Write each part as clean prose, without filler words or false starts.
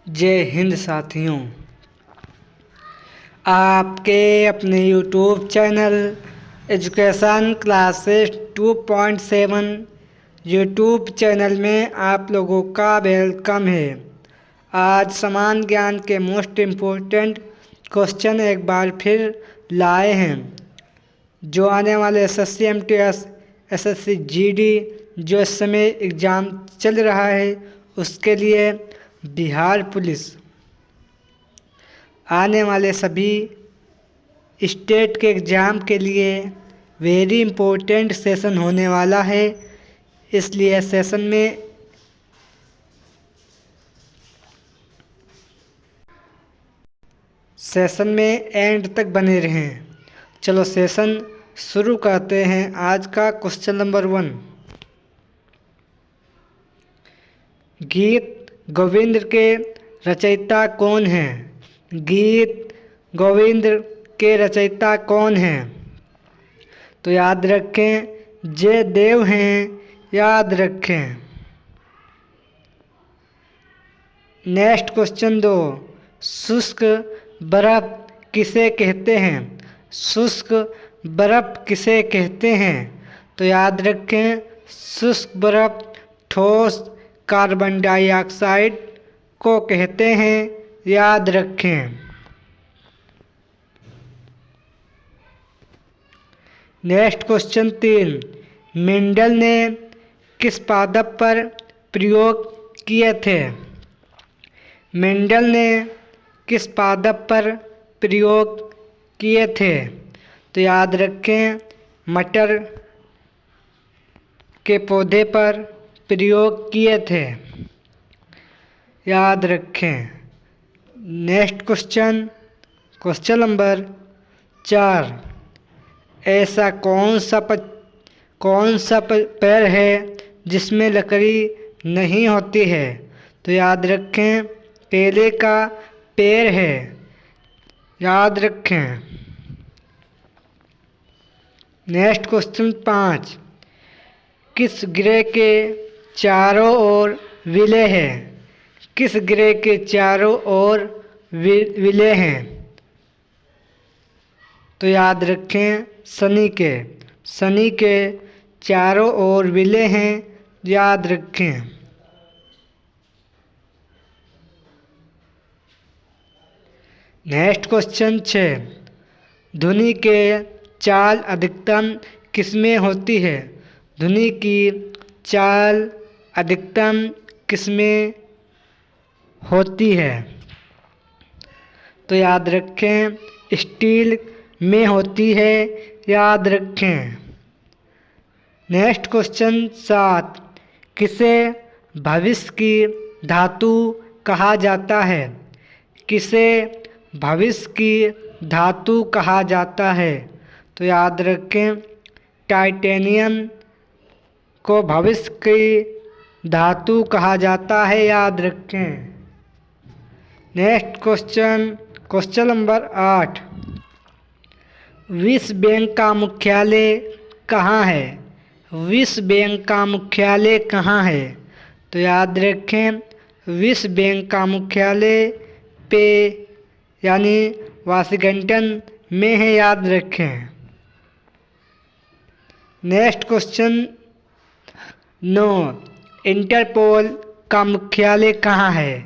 जय हिंद साथियों। आपके अपने YouTube channel education classes 2.7 YouTube channel में आप लोगों का वेलकम है। आज समान ज्ञान के मोस्ट इम्पोर्टेंट क्वेश्चन एक बार फिर लाए हैं। जो आने वाले SSC MTS SSC GD जो इस समय एग्ज़ाम चल रहा है उसके लिए बिहार पुलिस आने वाले सभी स्टेट के एग्ज़ाम के लिए वेरी इम्पोर्टेंट सेशन होने वाला है। इसलिए सेशन में एंड तक बने रहें। चलो सेशन शुरू करते हैं। आज का क्वेश्चन नंबर 1, गीत गोविंद के रचयिता कौन हैं? गीत गोविंद के रचयिता कौन हैं? तो याद रखें जयदेव हैं, याद रखें। नेक्स्ट क्वेश्चन 2, शुष्क बर्फ किसे कहते हैं? शुष्क बर्फ किसे कहते हैं? तो याद रखें शुष्क बर्फ ठोस कार्बन डाइऑक्साइड को कहते हैं, याद रखें। नेक्स्ट क्वेश्चन 3, मेंडल ने किस पादप पर प्रयोग किए थे? मेंडल ने किस पादप पर प्रयोग किए थे? तो याद रखें मटर के पौधे पर प्रयोग किए थे, याद रखें। नेक्स्ट क्वेश्चन नंबर 4, ऐसा कौन सा पेड़ है जिसमें लकड़ी नहीं होती है? तो याद रखें केले का पेड़ है, याद रखें। नेक्स्ट क्वेश्चन 5, किस ग्रह के चारों ओर विलय है? किस ग्रह के चारों ओर विलय हैं? तो याद रखें शनि के चारों ओर विलय हैं, याद रखें। नेक्स्ट क्वेश्चन 6, ध्वनि के चाल अधिकतम किसमें होती है? ध्वनि की चाल अधिकतम किसमें होती है? तो याद रखें स्टील में होती है, याद रखें। नेक्स्ट क्वेश्चन 7, किसे भविष्य की धातु कहा जाता है? किसे भविष्य की धातु कहा जाता है? तो याद रखें टाइटेनियम को भविष्य की धातु कहा जाता है, याद रखें। नेक्स्ट क्वेश्चन नंबर 8, विश्व बैंक का मुख्यालय कहाँ है? विश्व बैंक का मुख्यालय कहाँ है? तो याद रखें विश्व बैंक का मुख्यालय पे यानी वाशिंगटन में है, याद रखें। नेक्स्ट क्वेश्चन 9, इंटरपोल का मुख्यालय कहाँ है?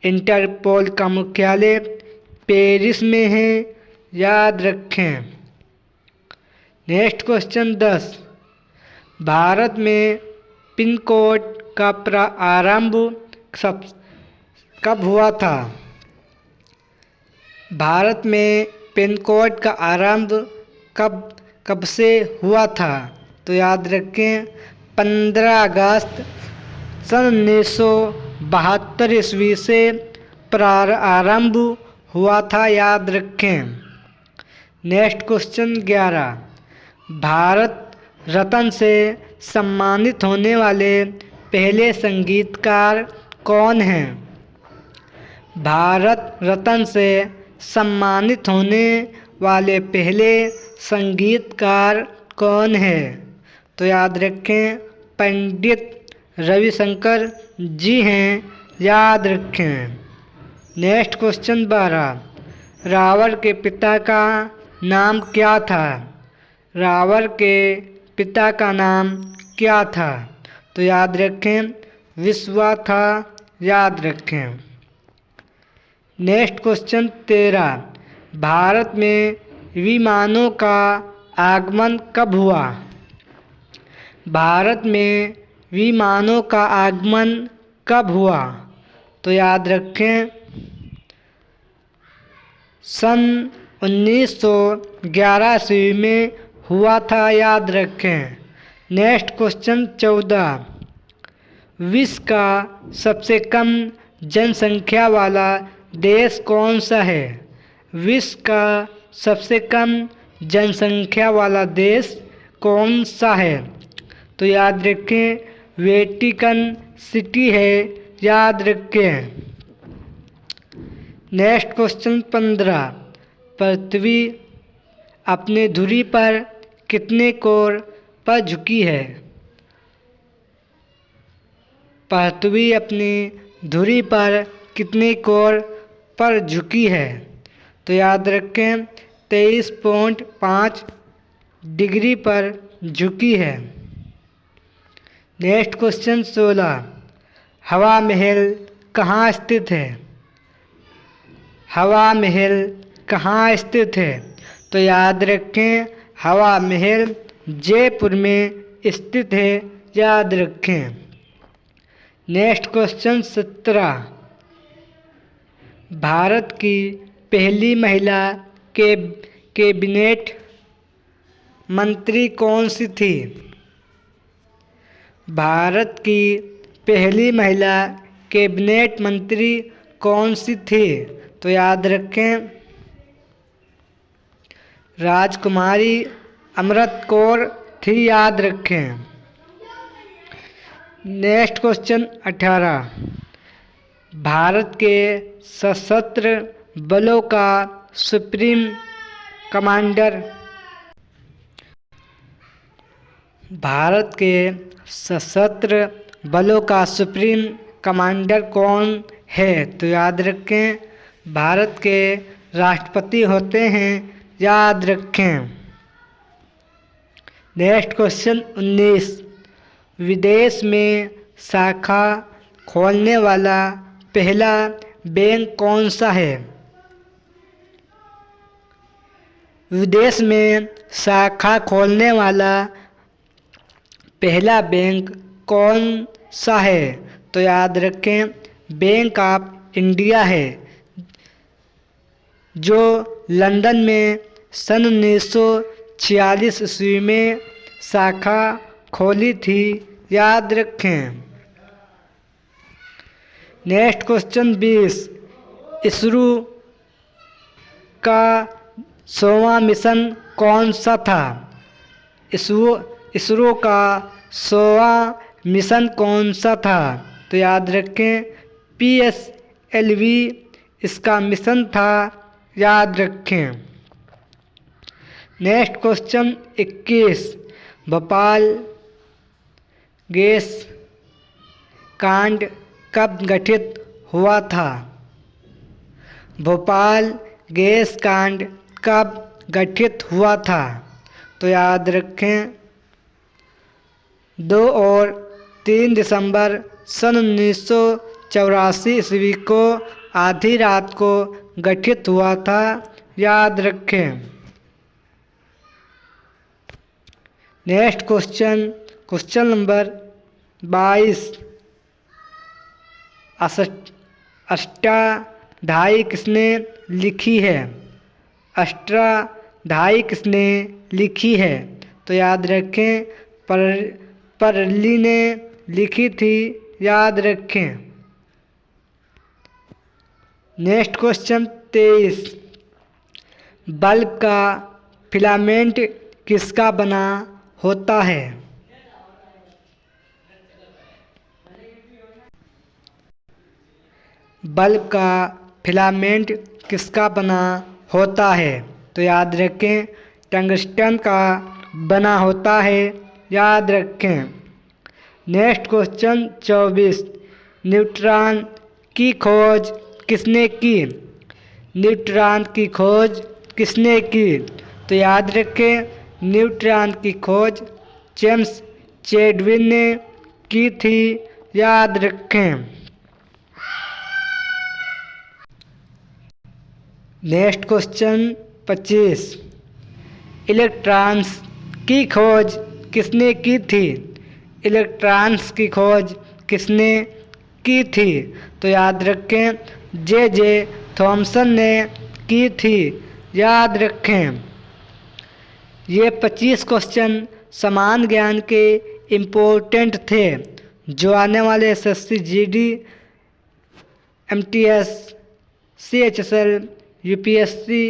इंटरपोल का मुख्यालय पेरिस में है, याद रखें। नेक्स्ट क्वेश्चन 10, भारत में पिन कोड का प्रारंभ कब हुआ था? भारत में पिन कोड का आरंभ कब से हुआ था? तो याद रखें 15 अगस्त सन 1972 ईस्वी से प्रारंभ हुआ था, याद रखें। नेक्स्ट क्वेश्चन 11, भारत रत्न से सम्मानित होने वाले पहले संगीतकार कौन हैं? भारत रत्न से सम्मानित होने वाले पहले संगीतकार कौन हैं? तो याद रखें पंडित रविशंकर जी हैं, याद रखें। नेक्स्ट क्वेश्चन 12, रावण के पिता का नाम क्या था? रावण के पिता का नाम क्या था? तो याद रखें विश्वा था, याद रखें। नेक्स्ट क्वेश्चन 13, भारत में विमानों का आगमन कब हुआ? भारत में विमानों का आगमन कब हुआ? तो याद रखें सन 1911 ईस्वी में हुआ था, याद रखें। नेक्स्ट क्वेश्चन 14, विश्व का सबसे कम जनसंख्या वाला देश कौन सा है? विश्व का सबसे कम जनसंख्या वाला देश कौन सा है? तो याद रखें वेटिकन सिटी है, याद रखें। नेक्स्ट क्वेश्चन 15, पृथ्वी अपने धुरी पर कितने कोण पर झुकी है? पृथ्वी अपनी धुरी पर कितने कोण पर झुकी है? तो याद रखें 23.5 डिग्री पर झुकी है। नेक्स्ट क्वेश्चन 16, हवा महल कहाँ स्थित है? हवा महल कहाँ स्थित है? तो याद रखें हवा महल जयपुर में स्थित है, याद रखें। नेक्स्ट क्वेश्चन 17, भारत की पहली महिला कैबिनेट मंत्री कौन सी थी? भारत की पहली महिला कैबिनेट मंत्री कौन सी थी? तो याद रखें राजकुमारी अमृत कौर थी, याद रखें। नेक्स्ट क्वेश्चन 18, भारत के सशस्त्र बलों का सुप्रीम कमांडर? भारत के सशस्त्र बलों का सुप्रीम कमांडर कौन है? तो याद रखें भारत के राष्ट्रपति होते हैं, याद रखें। नेक्स्ट क्वेश्चन 19, विदेश में शाखा खोलने वाला पहला बैंक कौन सा है? विदेश में शाखा खोलने वाला पहला बैंक कौन सा है? तो याद रखें बैंक ऑफ इंडिया है, जो लंदन में सन 1946 ईस्वी में शाखा खोली थी, याद रखें। नेक्स्ट क्वेश्चन 20, इसरो का 100वां मिशन कौन सा था? इसरो का 100वां मिशन कौन सा था? तो याद रखें PSLV इसका मिशन था, याद रखें। नेक्स्ट क्वेश्चन 21, भोपाल गैस कांड कब गठित हुआ था? भोपाल गैस कांड कब गठित हुआ था? तो याद रखें 2 और 3 दिसंबर सन 1984 ईस्वी को आधी रात को गठित हुआ था, याद रखें। नेक्स्ट क्वेश्चन नंबर 22, अष्टाध्यायी किसने लिखी है? अष्टाध्यायी किसने लिखी है? तो याद रखें परली ने लिखी थी, याद रखें। नेक्स्ट क्वेश्चन 23, बल्ब का फिलामेंट किसका बना होता है? बल्ब का फिलामेंट किसका बना होता है? तो याद रखें टंगस्टन का बना होता है, याद रखें। नेक्स्ट क्वेश्चन 24, न्यूट्रॉन की खोज किसने की? न्यूट्रॉन की खोज किसने की? तो याद रखें, न्यूट्रॉन की खोज जेम्स चैडविक ने की थी। याद रखें। Next question 25। इलेक्ट्रॉन्स की खोज किसने की थी? इलेक्ट्रॉन्स की खोज किसने की थी? तो याद रखें, जे थॉमसन ने की थी। याद रखें। ये 25 क्वेश्चन समान ज्ञान के इम्पोर्टेंट थे, जो आने वाले SSC GD, MTS, CHSL, UPSC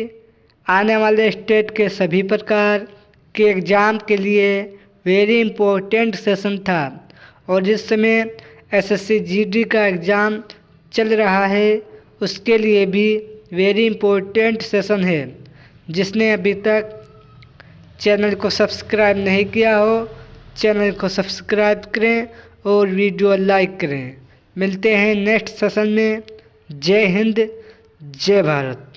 आने वाले स्टेट के सभी प्रकार के एग्ज़ाम के लिए वेरी इम्पोर्टेंट सेशन था। और जिस समय एसएससी जीडी का एग्ज़ाम चल रहा है, उसके लिए भी वेरी इम्पोर्टेंट सेशन है। जिसने अभी तक चैनल को सब्सक्राइब नहीं किया हो, चैनल को सब्सक्राइब करें और वीडियो लाइक करें। मिलते हैं नेक्स्ट सेशन में। जय हिंद, जय भारत।